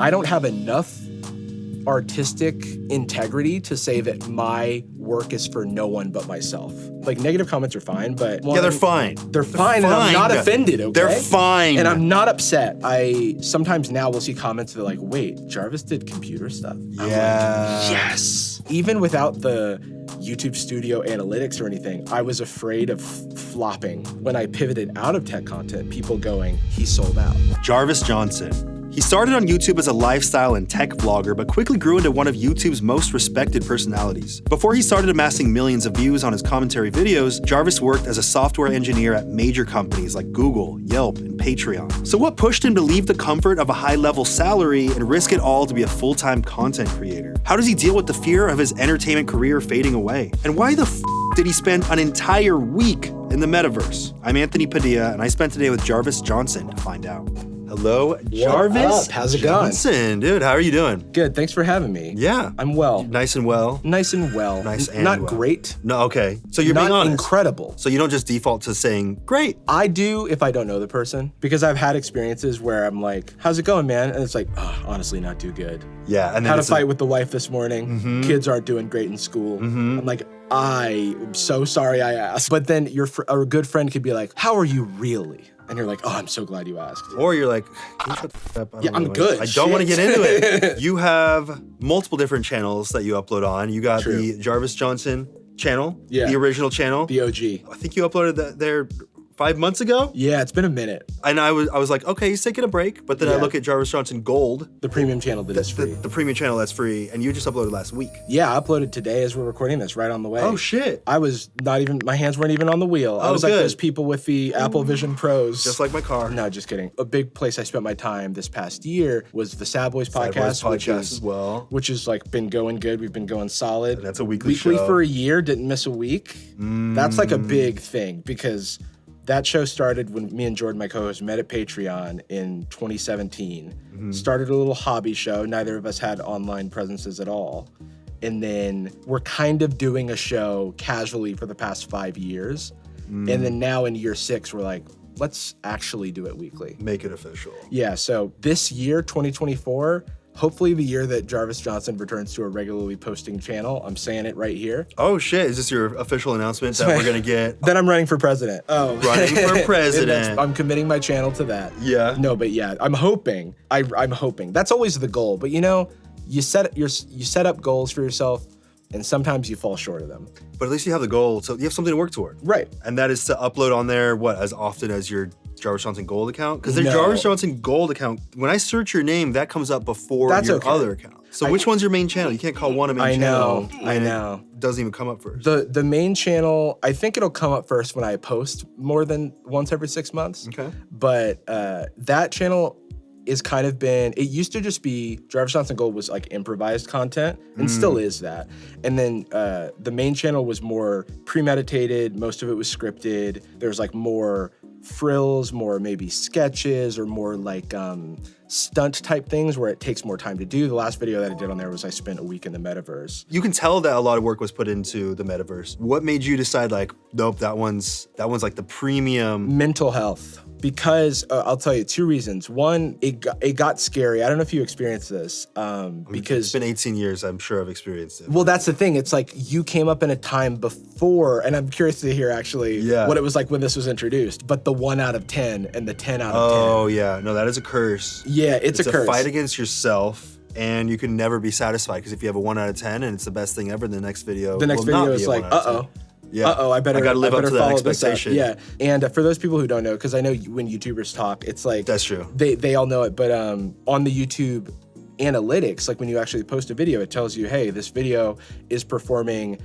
I don't have enough artistic integrity to say that my work is for no one but myself. Like, negative comments are fine, but... Yeah, they're fine. They're fine, and I'm not offended, okay? They're fine. And I'm not upset. I sometimes now will see comments that are like, wait, Jarvis did computer stuff? Yeah. I'm like, yes! Even without the YouTube Studio analytics or anything, I was afraid of flopping when I pivoted out of tech content, people going, he sold out. Jarvis Johnson. He started on YouTube as a lifestyle and tech vlogger, but quickly grew into one of YouTube's most respected personalities. Before he started amassing millions of views on his commentary videos, Jarvis worked as a software engineer at major companies like Google, Yelp, and Patreon. So what pushed him to leave the comfort of a high-level salary and risk it all to be a full-time content creator? How does he deal with the fear of his entertainment career fading away? And why the f did he spend an entire week in the metaverse? I'm Anthony Padilla, and I spent today with Jarvis Johnson to find out. Hello, Jarvis. How's it going? Johnson, dude, how are you doing? Good, thanks for having me. Yeah. I'm well. Nice and well? Nice and well. Nice and Not well. great. No, okay. So you're Not being honest. incredible. So you don't just default to saying, great. I do if I don't know the person, because I've had experiences where I'm like, how's it going, man? And it's like, oh, honestly, not too good. Yeah. And then Had a fight with the wife this morning. Kids aren't doing great in school. I'm like, I'm so sorry I asked. But then a good friend could be like, how are you really? And you're like, oh, I'm so glad you asked. Or you're like, can you shut the f up? Yeah, I'm good. I don't want to get into it. You have multiple different channels that you upload on. You got the Jarvis Johnson channel, the original channel. The OG. I think you uploaded that there 5 months ago? Yeah, it's been a minute. And I was like, okay, he's taking a break. But then I look at Jarvis Johnson Gold. The premium channel that is free. The premium channel that's free. And you just uploaded last week. Yeah, I uploaded today as we're recording this, right on the way. Oh, shit. I was not even, my hands weren't even on the wheel. I was like those people with the Apple Vision Pros. Just like my car. No, just kidding. A big place I spent my time this past year was the Sad Boys podcast, which has like been going good. We've been going solid. And that's a weekly show. For a year, didn't miss a week. That's like a big thing because that show started when me and Jordan, my co-host, met at Patreon in 2017. Started a little hobby show. Neither of us had online presences at all. And then we're kind of doing a show casually for the past 5 years. And then now in year 6, we're like, let's actually do it weekly. Make it official. Yeah, so this year, 2024, hopefully the year that Jarvis Johnson returns to a regularly posting channel. I'm saying it right here. Oh shit, is this your official announcement that we're gonna get? Then I'm running for president. Oh. Running for president. I'm committing my channel to that. Yeah. No, but yeah, I'm hoping. I'm hoping. That's always the goal. But you know, you set up goals for yourself and sometimes you fall short of them. But at least you have the goal, so you have something to work toward. Right. And that is to upload on there, as often as your Jarvis Johnson Gold account? Because the Jarvis Johnson Gold account, when I search your name, that comes up before your other account. So which one's your main channel? You can't call one a main channel. I know. It doesn't even come up first. The main channel, I think it'll come up first when I post more than once every 6 months. Okay. But that channel is kind of been, it used to just be, Jarvis Johnson Gold was like improvised content and still is that. And then the main channel was more premeditated. Most of it was scripted. There's like more frills, more maybe sketches or more like stunt type things where it takes more time to do. The last video that I did on there was I spent a week in the metaverse. You can tell that a lot of work was put into the metaverse. What made you decide like, nope, that one's like the premium? Mental health. Because I'll tell you 2 reasons. One, it got scary. I don't know if you experienced this. Because it's been 18 years, I'm sure I've experienced it. Well, that's the thing. It's like you came up in a time before, and I'm curious to hear actually what it was like when this was introduced. But the 1 out of 10 and the 10 out of 10. Oh yeah, no, that is a curse. Yeah, it's a curse. It's a fight against yourself. And you can never be satisfied because if you have a 1 out of 10 and it's the best thing ever, the next video is like, uh-oh. Yeah. I gotta live up to that expectation. Yeah, and for those people who don't know, because I know when YouTubers talk, it's like that's true. They all know it, but on the YouTube analytics, like when you actually post a video, it tells you, hey, this video is performing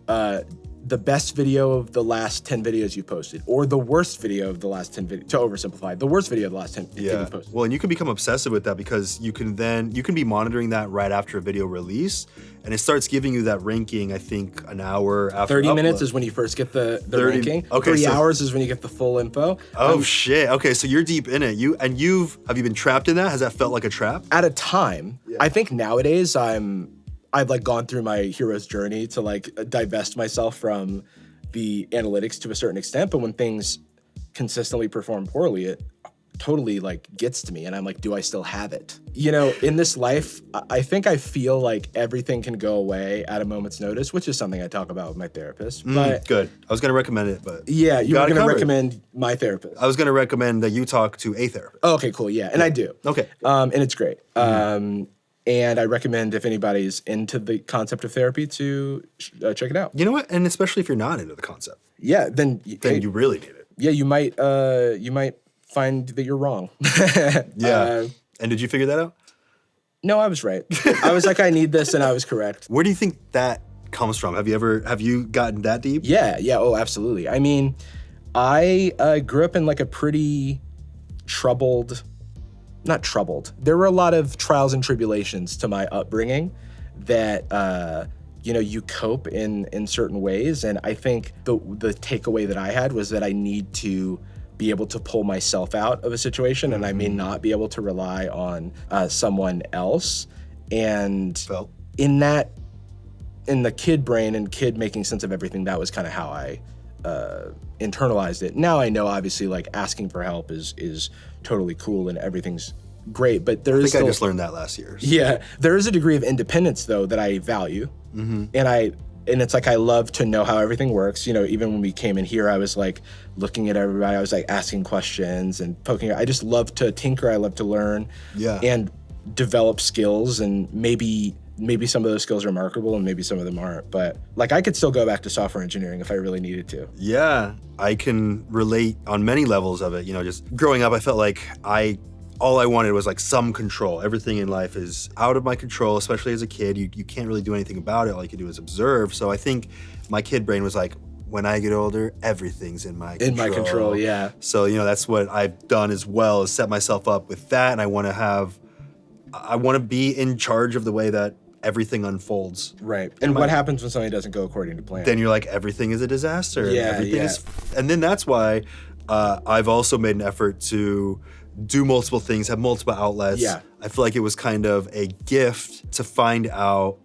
the best video of the last 10 videos you posted, or the worst video of the last 10 videos, to oversimplify, the worst video of the last 10 you posted. Well, and you can become obsessive with that because you can be monitoring that right after a video release, and it starts giving you that ranking, I think, an hour after 30 upload. minutes is when you first get the ranking. Okay, 3 hours is when you get the full info. Oh, shit. Okay, so you're deep in it. Have you been trapped in that? Has that felt like a trap? At a time. Yeah. I think nowadays I've like gone through my hero's journey to like divest myself from the analytics to a certain extent, but when things consistently perform poorly, totally like gets to me, and I'm like, do I still have it? You know, in this life, I think I feel like everything can go away at a moment's notice, which is something I talk about with my therapist. But good. I was going to recommend it, but yeah, you were going to recommend my therapist. I was going to recommend that you talk to a therapist. Oh, okay, cool. Yeah, and I do. Okay. And it's great. And I recommend if anybody's into the concept of therapy to check it out. You know what? And especially if you're not into the concept. Yeah, then you really need it. Yeah, you might find that you're wrong. Yeah. And did you figure that out? No, I was right. I was like, I need this, and I was correct. Where do you think that comes from? Have you gotten that deep? Yeah. Oh, absolutely. I mean, I grew up in like a pretty not troubled. There were a lot of trials and tribulations to my upbringing that, you cope in certain ways. And I think the takeaway that I had was that I need to be able to pull myself out of a situation, and I may not be able to rely on someone else. And in the kid brain and kid making sense of everything, that was kind of how I internalized it. Now I know, obviously, like asking for help is totally cool and everything's great, but I just learned that last year. So. Yeah, there is a degree of independence though that I value, and it's like I love to know how everything works. You know, even when we came in here, I was like looking at everybody. I was like asking questions and poking. I just love to tinker. I love to learn. Yeah. And develop skills, and maybe some of those skills are marketable and maybe some of them aren't. But like I could still go back to software engineering if I really needed to. Yeah, I can relate on many levels of it. You know, just growing up, I felt like all I wanted was like some control. Everything in life is out of my control, especially as a kid. You can't really do anything about it. All you can do is observe. So I think my kid brain was like, when I get older, everything's in my control. In my control, yeah. So, that's what I've done as well, is set myself up with that. And I want to be in charge of the way that everything unfolds. Right. And what happens when something doesn't go according to plan? Then you're like, everything is a disaster. Yeah, and then that's why I've also made an effort to do multiple things, have multiple outlets. Yeah. I feel like it was kind of a gift to find out,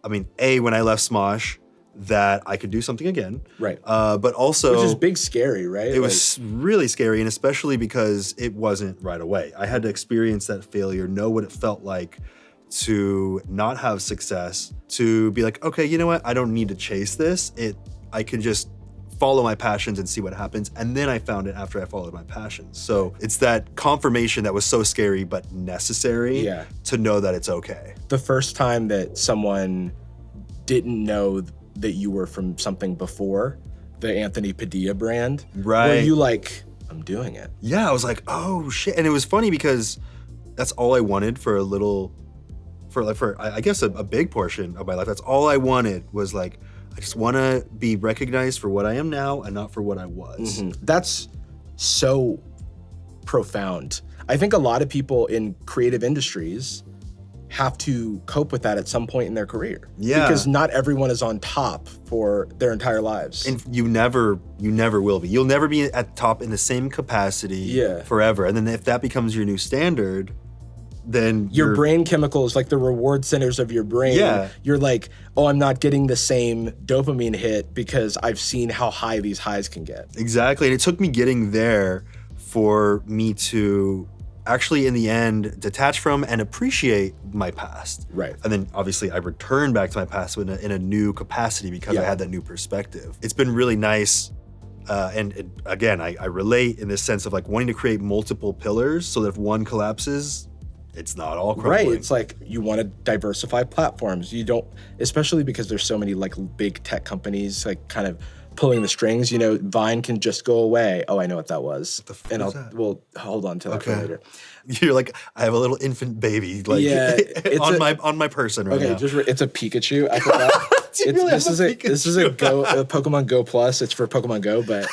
when I left Smosh, that I could do something again. Right. But also... Which is big scary, right? It was really scary, and especially because it wasn't right away. I had to experience that failure, know what it felt like to not have success, to be like, okay, you know what? I don't need to chase this. I can just follow my passions and see what happens. And then I found it after I followed my passions. So it's that confirmation that was so scary but necessary to know that it's okay. The first time that someone didn't know that you were from something before, the Anthony Padilla brand, right? Were you like, I'm doing it? Yeah, I was like, oh shit. And it was funny because that's all I wanted for I guess a big portion of my life. That's all I wanted was like, I just want to be recognized for what I am now and not for what I was. Mm-hmm. That's so profound. I think a lot of people in creative industries have to cope with that at some point in their career. Yeah. Because not everyone is on top for their entire lives. And you never will be. You'll never be at top in the same capacity forever. And then if that becomes your new standard, then your brain chemicals, like the reward centers of your brain, you're like, oh, I'm not getting the same dopamine hit because I've seen how high these highs can get. Exactly. And it took me getting there for me to actually, in the end, detach from and appreciate my past. Right. And then obviously I returned back to my past in a new capacity because I had that new perspective. It's been really nice. Again, I relate in this sense of like wanting to create multiple pillars so that if one collapses, it's not all crumbling. Right, it's like you want to diversify platforms. You don't, especially because there's so many like big tech companies like kind of pulling the strings. Vine can just go away. Oh, I know what that was. What the fuck is that? We'll hold on to that for later. You're like, I have a little infant baby like on my person right now. It's a Pikachu. I forgot. This is a Pokemon Go Plus. It's for Pokemon Go, but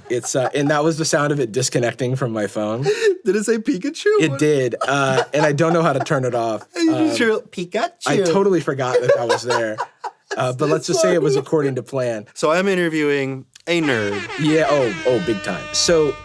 it's and that was the sound of it disconnecting from my phone. Did it say Pikachu? It did, and I don't know how to turn it off. Pikachu. I totally forgot that was there. But let's just say it was according to plan. So I'm interviewing a nerd. Yeah. Oh, big time. So,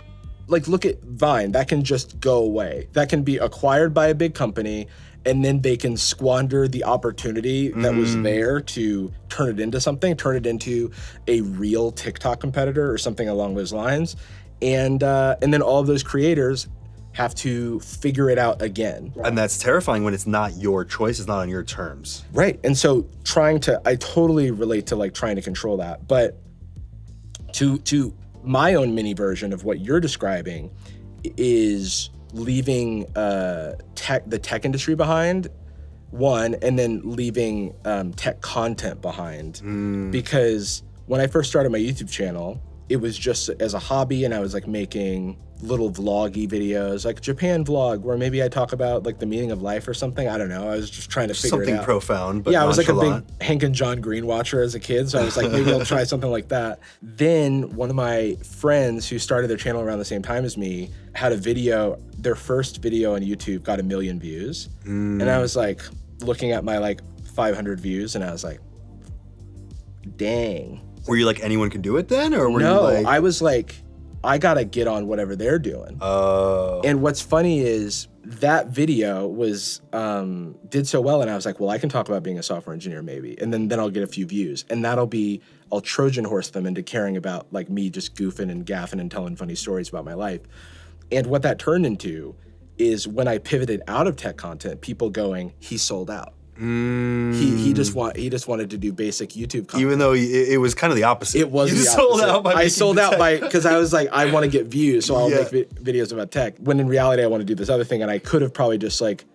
like, look at Vine. That can just go away. That can be acquired by a big company, and then they can squander the opportunity that was there to turn it into a real TikTok competitor or something along those lines. And then all of those creators have to figure it out again. And that's terrifying when it's not your choice, it's not on your terms. Right. And so I totally relate to like trying to control that. But to my own mini version of what you're describing is leaving the tech industry behind, one, and then leaving tech content behind. Because when I first started my YouTube channel, it was just as a hobby, and I was like making little vloggy videos, like Japan vlog, where maybe I talk about like the meaning of life or something. I don't know. I was just trying to figure it out. Something profound, but yeah, I was like a nonchalant. big Hank and John Green watcher as a kid, so I was like, maybe I'll try something like that. Then one of my friends who started their channel around the same time as me had a video. Their first video on YouTube got 1 million views, and I was like looking at my like 500 views, and I was like, dang. Were you like, anyone can do it then? Or were you No, like... I was like, I gotta get on whatever they're doing. Oh. And what's funny is that video was did so well, and I was like, well, I can talk about being a software engineer maybe, and then I'll get a few views, and I'll Trojan horse them into caring about like me just goofing and gaffing and telling funny stories about my life. And what that turned into is when I pivoted out of tech content, people going, he sold out. He just wanted to do basic YouTube content. Even though it was kind of the opposite. It was you the just opposite. sold out by I sold out because I was like, I want to get views, so I'll Yeah. make videos about tech. When in reality, I want to do this other thing, and I could have probably just like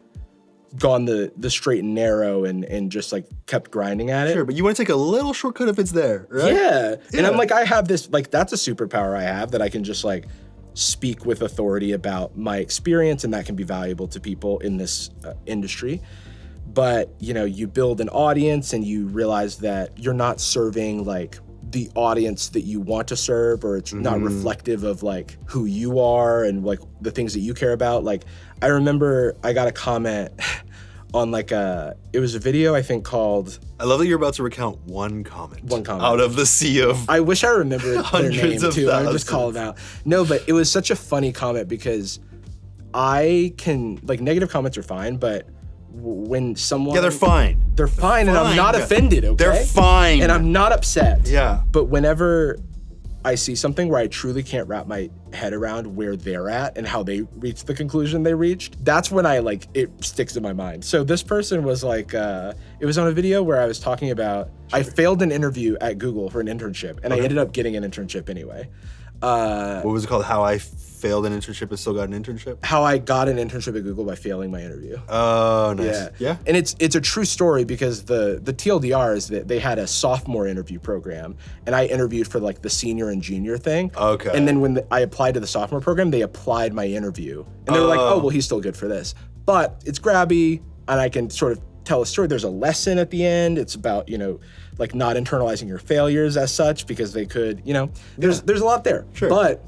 gone the straight and narrow and just like kept grinding at it. Sure, but you want to take a little shortcut if it's there, right? Yeah. And I'm like, I have this, like, that's a superpower I have, that I can just like speak with authority about my experience, and that can be valuable to people in this industry. But, you know, you build an audience and you realize that you're not serving like the audience that you want to serve, or it's not reflective of like who you are and like the things that you care about. Like, I remember I got a comment on like it was a video I think called... I love that you're about to recount one comment. Out of the sea of... I wish I remembered their name Hundreds of too. I would just thousands. call them out. No, but it was such a funny comment because I can, like, negative comments are fine, but when someone... Yeah, they're fine. They're fine, and I'm not offended, okay? They're fine. And I'm not upset. Yeah. But whenever I see something where I truly can't wrap my head around where they're at and how they reached the conclusion they reached, that's when I like, it sticks in my mind. So this person was like, it was on a video where I was talking about, I failed an interview at Google for an internship, and I ended up getting an internship anyway. What was it called? How I failed an internship and still got an internship? How I got an internship at Google by failing my interview. Oh, nice. Yeah. And it's a true story because the TLDR is that they had a sophomore interview program, and I interviewed for like the senior and junior thing. Okay. And then when I applied to the sophomore program, they applied my interview. And they were like, oh, well, he's still good for this. But it's grabby, and I can sort of tell a story. There's a lesson at the end. It's about, you know, like not internalizing your failures as such, because they could, you know, there's a lot there. Sure. But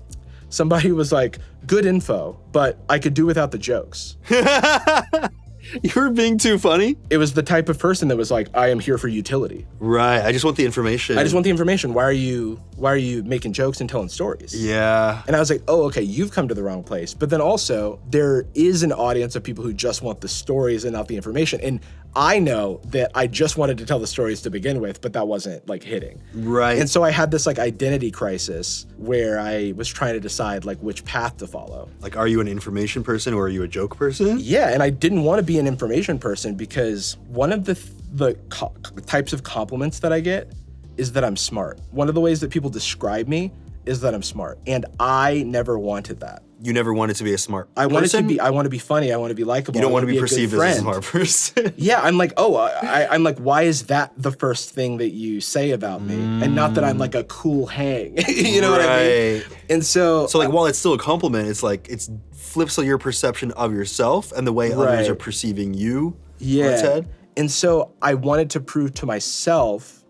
somebody was like, good info, but I could do without the jokes. You were being too funny? It was the type of person that was like, I am here for utility. Right. I just want the information. I just want the information. Why are you making jokes and telling stories? Yeah. And I was like, oh, okay, you've come to the wrong place. But then also, there is an audience of people who just want the stories and not the information. And I know that I just wanted to tell the stories to begin with, but that wasn't like hitting. Right. And so I had this like identity crisis where I was trying to decide like which path to follow. Like, are you an information person or are you a joke person? Yeah, and I didn't want to be an information person because one of the types of compliments that I get is that I'm smart. One of the ways that people describe me is that I'm smart, and I never wanted that. You never wanted to be a smart person? I want to be funny. I want to be likable. You don't want to be a good perceived as a friend. smart person. Yeah, I'm like, I'm like, why is that the first thing that you say about me? And not that I'm like a cool hang. You know what I mean? And so like, while it's still a compliment, it's like, it's flips your perception of yourself and the way others are perceiving you. Yeah. On its head. And so I wanted to prove to myself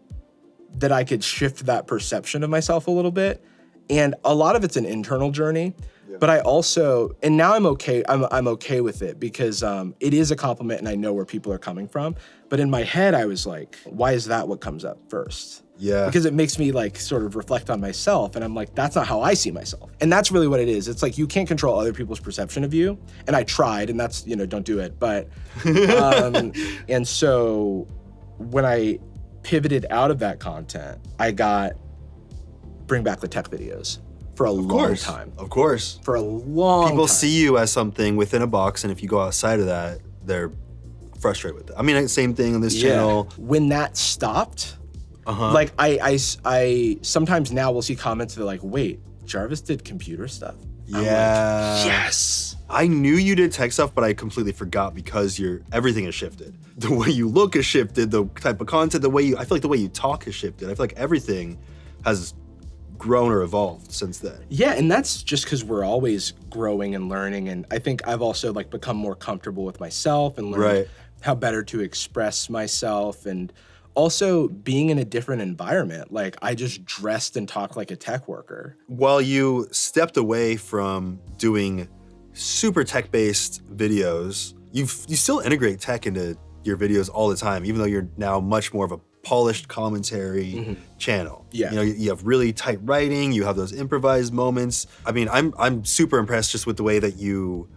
that I could shift that perception of myself a little bit. And a lot of it's an internal journey. But I also, and now I'm okay with it because it is a compliment and I know where people are coming from. But in my head, I was like, why is that what comes up first? Yeah. Because it makes me like sort of reflect on myself. And I'm like, that's not how I see myself. And that's really what it is. It's like, you can't control other people's perception of you. And I tried, and that's, you know, don't do it. But, and so when I pivoted out of that content, I got Bring Back the Tech videos. for a long time. Of course. For a long time. People see you as something within a box, and if you go outside of that, they're frustrated with it. I mean, same thing on this channel. When that stopped, like I sometimes now will see comments that are like, wait, Jarvis did computer stuff? Yeah. I'm like, yes. I knew you did tech stuff, but I completely forgot because everything has shifted. The way you look has shifted, the type of content, I feel like the way you talk has shifted. I feel like everything has grown or evolved since then. Yeah, and that's just because we're always growing and learning, and I think I've also like become more comfortable with myself and learned how better to express myself, and also being in a different environment. Like I just dressed and talked like a tech worker. While you stepped away from doing super tech-based videos, you still integrate tech into your videos all the time, even though you're now much more of a polished commentary channel. Yeah. You know, you have really tight writing, you have those improvised moments. I mean, I'm super impressed just with the way that you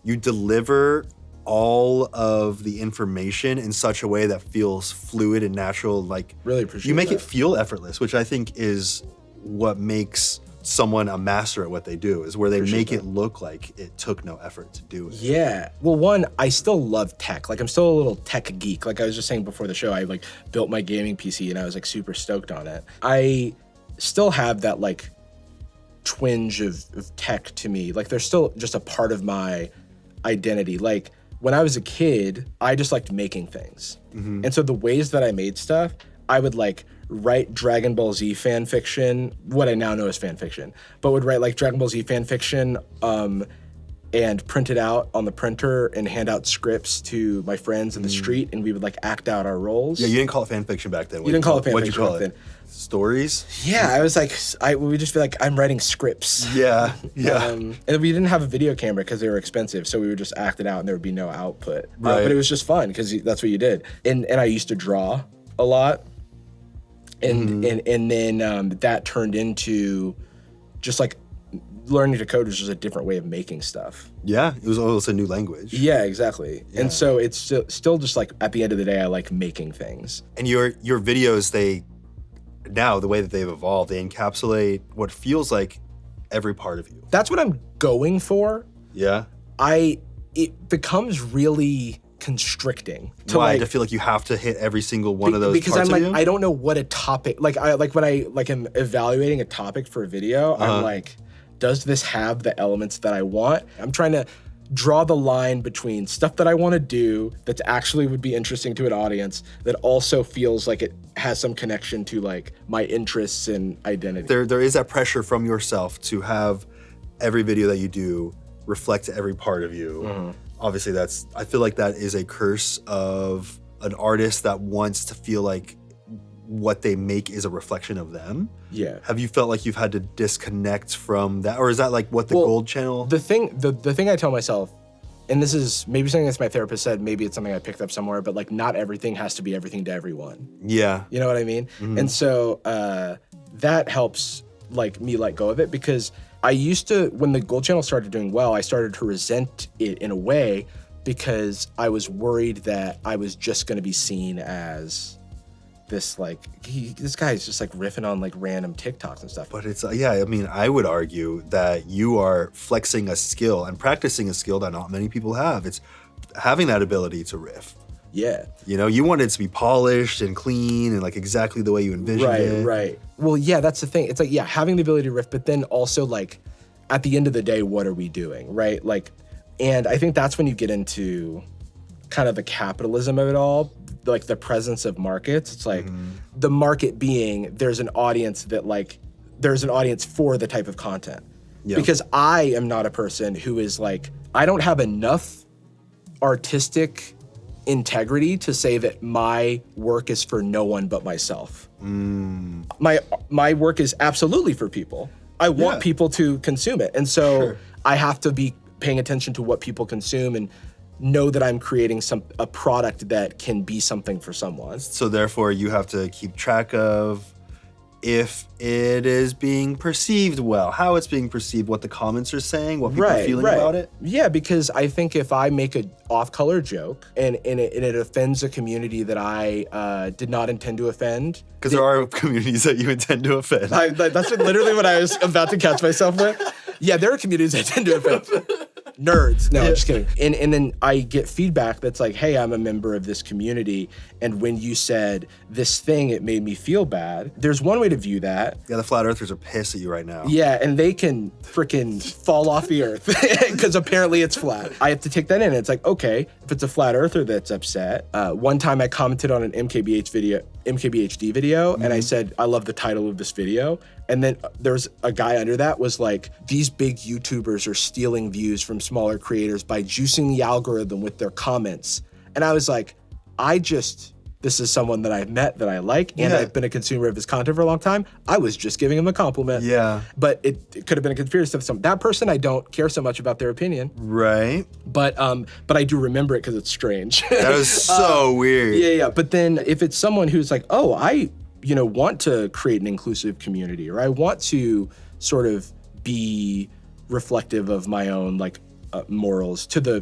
deliver all of the information in such a way that feels fluid and natural. Like, really appreciate you make that. it feel effortless, which I think is what makes someone a master at what they do, is where they make it look like it took no effort to do it. Yeah. Well, one, I still love tech. Like I'm still a little tech geek. Like I was just saying before the show, I like built my gaming PC and I was like super stoked on it. I still have that like twinge of tech to me. Like they're still just a part of my identity. Like when I was a kid, I just liked making things. And so the ways that I made stuff, I would like write Dragon Ball Z fan fiction, what I now know as fan fiction, but would write like Dragon Ball Z fan fiction and print it out on the printer and hand out scripts to my friends in the street, and we would like act out our roles. Yeah, you didn't call it fan fiction back then. You didn't call it fan What'd fiction you call back it? then. Stories? Yeah, I was like, we would just be like, I'm writing scripts. Yeah, yeah. And we didn't have a video camera because they were expensive, so we would just act it out and there would be no output. Right. But it was just fun because that's what you did. And I used to draw a lot. And then that turned into just like learning to code was just a different way of making stuff. Yeah, it was almost a new language. Yeah, exactly. Yeah. And so it's still just like at the end of the day, I like making things. And your videos, now the way that they've evolved, they encapsulate what feels like every part of you. That's what I'm going for. Yeah. It becomes really constricting to Why? like, To feel like you have to hit every single one of those because parts I'm like, of you? I don't know what a topic, when I am evaluating a topic for a video, I'm like, does this have the elements that I want? I'm trying to draw the line between stuff that I want to do that actually would be interesting to an audience that also feels like it has some connection to like my interests and identity. There is that pressure from yourself to have every video that you do reflect every part of you. Obviously I feel like that is a curse of an artist that wants to feel like what they make is a reflection of them. Yeah. Have you felt like you've had to disconnect from that? Or is that like what the Gold channel? The thing I tell myself, and this is maybe something that my therapist said, maybe it's something I picked up somewhere, but like not everything has to be everything to everyone. Yeah. You know what I mean? And so that helps like me let go of it, because I used to, when the Gold channel started doing well, I started to resent it in a way because I was worried that I was just gonna be seen as this like, this guy's just like riffing on like random TikToks and stuff. But it's, yeah, I mean, I would argue that you are flexing a skill and practicing a skill that not many people have. It's having that ability to riff. Yeah. You know, you want it to be polished and clean and like exactly the way you envisioned it. Right. Well, yeah, that's the thing. It's like, yeah, having the ability to riff, but then also like, at the end of the day, what are we doing, right? Like, and I think that's when you get into kind of the capitalism of it all, like the presence of markets. It's like the market being, there's an audience that like, there's an audience for the type of content. Yeah. Because I am not a person who is like, I don't have enough artistic integrity to say that my work is for no one but myself. My work is absolutely for people. I want people to consume it. And so I have to be paying attention to what people consume and know that I'm creating a product that can be something for someone. So therefore you have to keep track of if it is being perceived well, how it's being perceived, what the comments are saying, what people are feeling about it. Yeah, because I think if I make a off-color joke and it offends a community that I did not intend to offend. Because there are communities that you intend to offend. That's literally what I was about to catch myself with. Yeah, there are communities I tend to offend. Nerds. No, I'm just kidding. And then I get feedback that's like, hey, I'm a member of this community, and when you said this thing, it made me feel bad. There's one way to view that. Yeah, the flat earthers are pissed at you right now. Yeah, and they can freaking fall off the earth because apparently it's flat. I have to take that in. It's like, okay, if it's a flat earther that's upset. One time I commented on an MKBHD video, and I said, I love the title of this video. And then there's a guy under that was like, these big YouTubers are stealing views from smaller creators by juicing the algorithm with their comments. And I was like, this is someone that I've met that I like, and I've been a consumer of his content for a long time. I was just giving him a compliment. Yeah. But it could have been a conspiracy of some. That person, I don't care so much about their opinion. Right. But I do remember it because it's strange. That was so weird. Yeah. But then if it's someone who's like, oh, I want to create an inclusive community, or I want to sort of be reflective of my own morals to the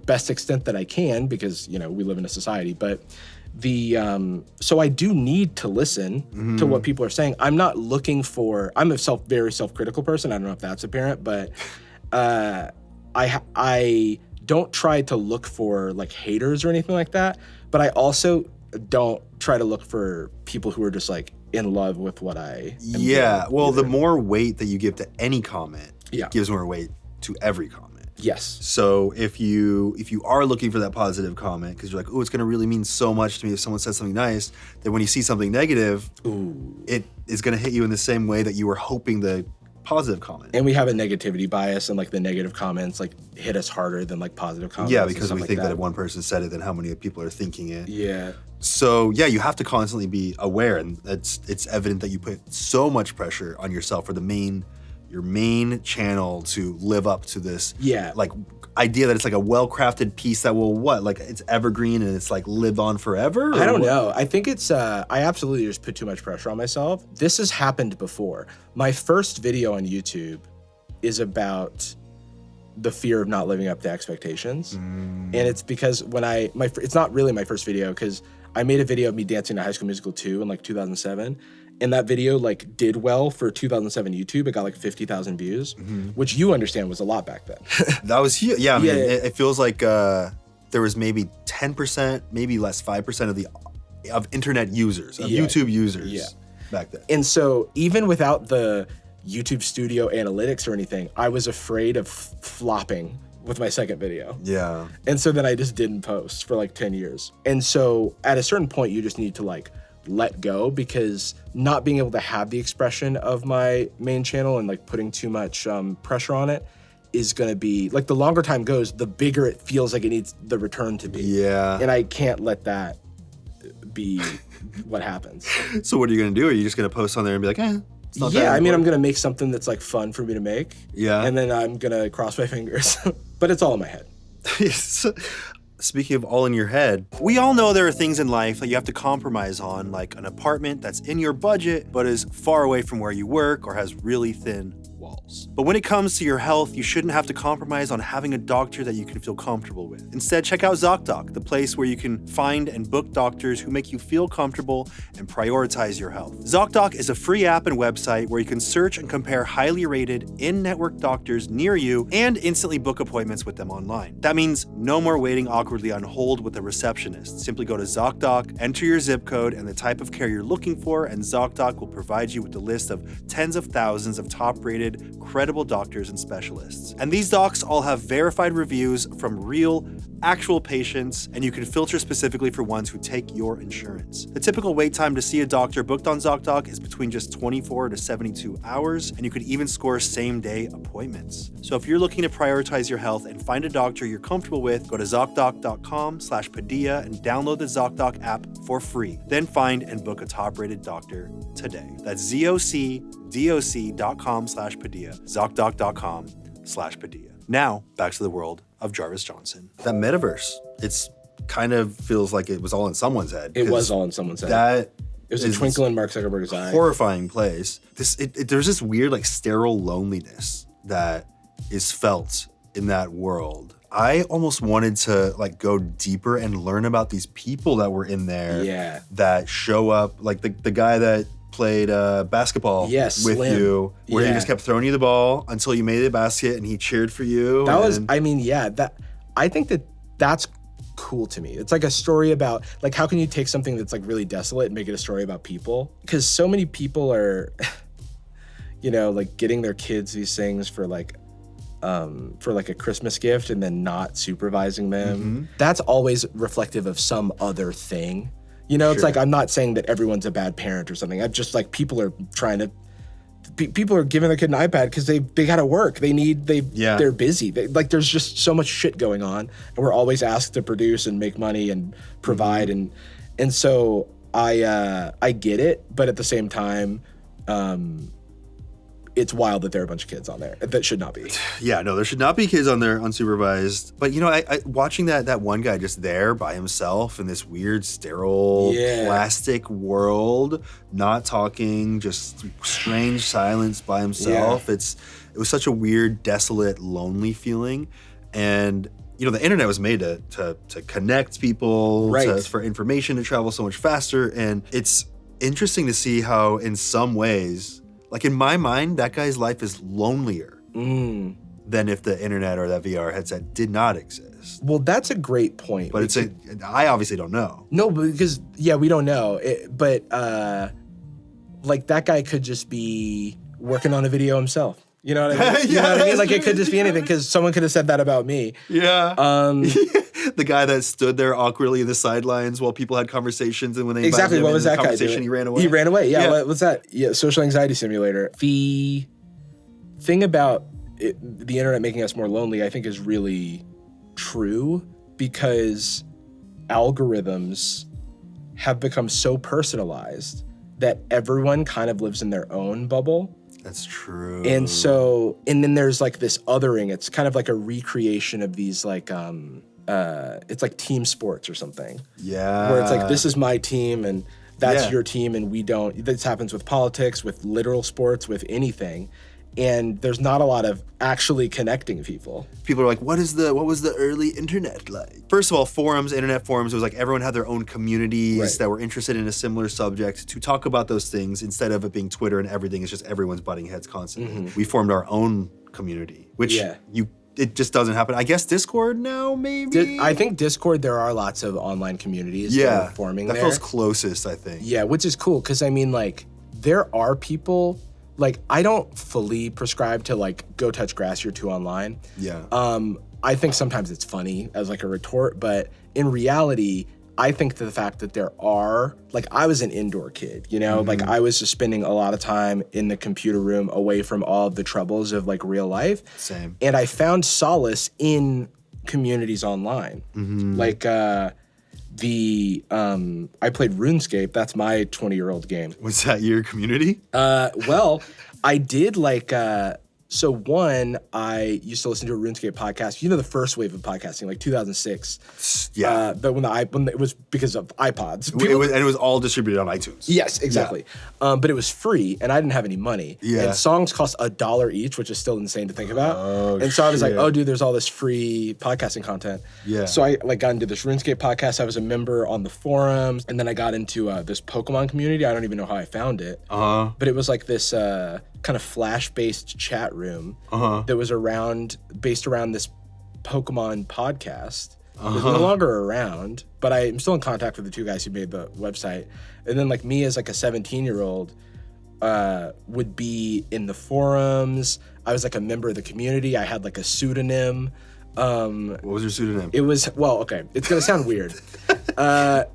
best extent that I can, because we live in a society. But so I do need to listen to what people are saying. I'm not looking for. I'm a very self-critical person. I don't know if that's apparent, but I don't try to look for haters or anything like that. But I also don't try to look for people who are just in love with what I am doing. Well, the more weight that you give to any comment gives more weight to every comment. Yes. So if you are looking for that positive comment because you're like, oh, it's going to really mean so much to me if someone says something nice, then when you see something negative, it is going to hit you in the same way that you were hoping the positive comment. And we have a negativity bias, and the negative comments hit us harder than positive comments. Yeah, because we think that if one person said it, then how many people are thinking it. Yeah. So yeah, you have to constantly be aware, and it's evident that you put so much pressure on yourself for your main channel to live up to this idea that it's a well-crafted piece that will it's evergreen and it's live on forever? I don't know. I think it's I absolutely just put too much pressure on myself. This has happened before. My first video on YouTube is about the fear of not living up to expectations. And it's because it's not really my first video, because I made a video of me dancing to High School Musical 2 in 2007. And that video did well for 2007 YouTube. It got 50,000 views, which you understand was a lot back then. That was huge. Yeah, I mean, it feels like there was maybe 10%, maybe less, 5% of internet users, of YouTube users back then. And so even without the YouTube Studio analytics or anything, I was afraid of flopping with my second video. Yeah. And so then I just didn't post for 10 years. And so at a certain point, you just need to let go, because not being able to have the expression of my main channel and putting too much pressure on it is going to be the longer time goes, the bigger it feels like it needs the return to be. Yeah. And I can't let that be what happens. So what are you going to do? Are you just going to post on there and be like, it's not that I mean, important? I'm going to make something that's fun for me to make. Yeah. And then I'm going to cross my fingers. But it's all in my head. Speaking of all in your head, we all know there are things in life that you have to compromise on, like an apartment that's in your budget but is far away from where you work or has really thin walls. But when it comes to your health, you shouldn't have to compromise on having a doctor that you can feel comfortable with. Instead, check out ZocDoc, the place where you can find and book doctors who make you feel comfortable and prioritize your health. ZocDoc is a free app and website where you can search and compare highly rated in-network doctors near you and instantly book appointments with them online. That means no more waiting awkwardly on hold with a receptionist. Simply go to ZocDoc, enter your zip code and the type of care you're looking for, and ZocDoc will provide you with a list of tens of thousands of top-rated, credible doctors and specialists. And these docs all have verified reviews from real, actual patients, and you can filter specifically for ones who take your insurance. The typical wait time to see a doctor booked on ZocDoc is between just 24 to 72 hours, and you could even score same-day appointments. So if you're looking to prioritize your health and find a doctor you're comfortable with, go to ZocDoc.com/Padilla and download the ZocDoc app for free. Then find and book a top-rated doctor today. That's ZocDoc.com/Padilla, ZocDoc.com/Padilla. Now, back to the world of Jarvis Johnson. That metaverse, it's kind of feels like it was all in someone's head. It was all in someone's head. That It was a twinkle in Mark Zuckerberg's eye. Horrifying place. There's this weird like sterile loneliness that is felt in that world. I almost wanted to like go deeper and learn about these people that were in there. Yeah. That show up, like the guy that played basketball with Slim. you, where he just kept throwing you the ball until you made the basket and he cheered for you. I think that's cool to me. It's like a story about, like, how can you take something that's like really desolate and make it a story about people? Because so many people are, you know, like getting their kids these things for like a Christmas gift and then not supervising them. Mm-hmm. That's always reflective of some other thing. You know, it's like, I'm not saying that everyone's a bad parent or something. I'm just like, people are giving their kid an iPad because they gotta work. They're busy. There's just so much shit going on, and we're always asked to produce and make money and provide, and so I get it, but at the same time, it's wild that there are a bunch of kids on there that should not be. Yeah, no, there should not be kids on there unsupervised. But you know, I watching that one guy just there by himself in this weird, sterile, plastic world, not talking, just strange silence by himself. Yeah. It was such a weird, desolate, lonely feeling. And you know, the internet was made to connect people, for information to travel so much faster. And it's interesting to see how, in some ways, like in my mind, that guy's life is lonelier than if the internet or that VR headset did not exist. Well, that's a great point. But I obviously don't know. No, because we don't know. But like that guy could just be working on a video himself. You know what I mean? You know what I mean? Like it could just be anything, because someone could have said that about me. Yeah. The guy that stood there awkwardly in the sidelines while people had conversations, and when they exactly what was that guy doing? He ran away. He ran away. Yeah. What was that? Yeah. Social anxiety simulator. The thing about the internet making us more lonely, I think, is really true, because algorithms have become so personalized that everyone kind of lives in their own bubble. That's true. And then there's like this othering. It's kind of like a recreation of these like, it's like team sports or something. Yeah. Where it's like, this is my team and that's your team, and we don't. This happens with politics, with literal sports, with anything. And there's not a lot of actually connecting people. People are like, what was the early internet like? First of all, internet forums, it was like everyone had their own communities that were interested in a similar subject to talk about those things, instead of it being Twitter and everything. It's just everyone's butting heads constantly. Mm-hmm. We formed our own community, which it just doesn't happen. I guess Discord now, maybe? I think Discord, there are lots of online communities that are forming there. That feels closest, I think. Yeah, which is cool, because I mean, like, there are people. Like, I don't fully prescribe to, like, go touch grass, you're too online. Yeah. I think sometimes it's funny as, like, a retort, but in reality, I think that the fact that there are, like, I was an indoor kid, you know? Mm-hmm. Like, I was just spending a lot of time in the computer room away from all of the troubles of, like, real life. Same. And I found solace in communities online. Mm-hmm. Like, I played RuneScape. That's my 20-year-old game. Was that your community? Well, I did like, I used to listen to a RuneScape podcast. You know, the first wave of podcasting, like 2006. Yeah. But when it was because of iPods. It was all distributed on iTunes. Yes, exactly. Yeah. But it was free, and I didn't have any money. Yeah. And songs cost $1 each, which is still insane to think about. And so I was like, oh, dude, there's all this free podcasting content. Yeah. So I like got into this RuneScape podcast. I was a member on the forums, and then I got into this Pokemon community. I don't even know how I found it. But it was like this kind of Flash-based chat room that was based around this Pokemon podcast. It's no longer around, but I'm still in contact with the two guys who made the website. And then, like, me as like a 17-year-old would be in the forums. I was like a member of the community. I had like a pseudonym. What was your pseudonym? It was, well, okay, it's gonna sound weird.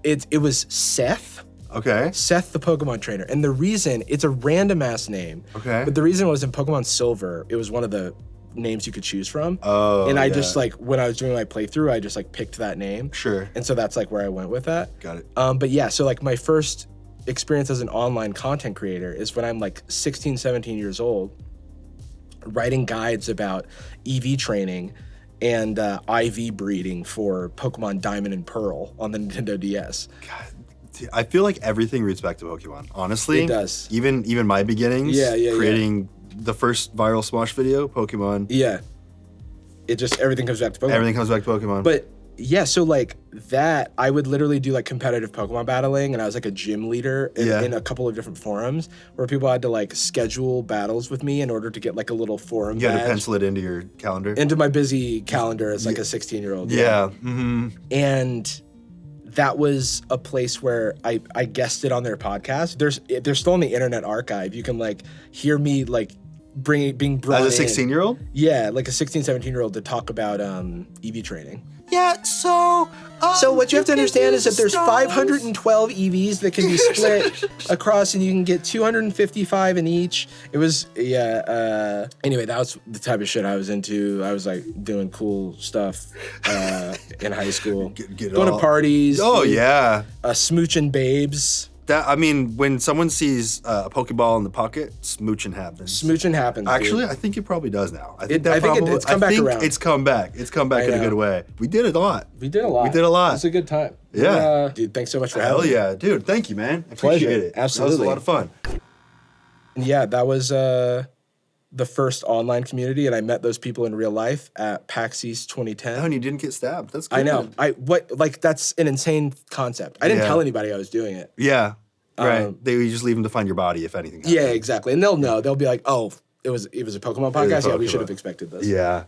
It was Seth. Okay. Seth the Pokemon trainer. And the reason, it's a random ass name. Okay. But the reason was, in Pokemon Silver, it was one of the names you could choose from. Oh, and I just, like, when I was doing my playthrough, I just, like, picked that name. Sure. And so that's, like, where I went with that. Got it. But yeah, so, like, my first experience as an online content creator is when I'm, like, 16, 17 years old, writing guides about EV training and IV breeding for Pokemon Diamond and Pearl on the Nintendo DS. God. I feel like everything roots back to Pokemon. Honestly, It does. Even my beginnings. Yeah. Creating the first viral Smosh video, Pokemon. Yeah. It just, everything comes back to Pokemon. Everything comes back to Pokemon. But yeah, so like that, I would literally do like competitive Pokemon battling, and I was like a gym leader in a couple of different forums where people had to like schedule battles with me in order to get like a little forum you had to badge pencil it into your calendar. into my busy calendar as like a 16-year-old. Yeah. Mm-hmm. And that was a place where I guested on their podcast. They're still on the Internet Archive. You can like hear me like being brought As a 16-year-old? Yeah, like a 16, 17-year-old to talk about EV training. Yeah, so what you have to understand is that there's 512 EVs that can be split across, and you can get 255 in each. It was, anyway, that was the type of shit I was into. I was like doing cool stuff in high school. Going to parties. Oh, yeah. Smooching babes. I mean, when someone sees a Pokeball in the pocket, smooching happens. Smooching happens. Actually, dude. I think it probably does now. I think think it's come back around. It's come back. It's come back in a good way. We did it a lot. We did a lot. We did a lot. It was a good time. Yeah. Dude, thanks so much for having me. Hell yeah. Dude, thank you, man. I Pleasure. appreciate it. Absolutely. That was a lot of fun. And yeah, that was the first online community, and I met those people in real life at PAX East 2010. Oh, and you didn't get stabbed. That's good. I know. That's an insane concept. I didn't tell anybody I was doing it. Yeah. Right. They would just leave them to find your body if anything happened. Yeah, exactly. And they'll know. They'll be like, oh, it was a Pokemon podcast? Yeah, we should have expected this. Yeah.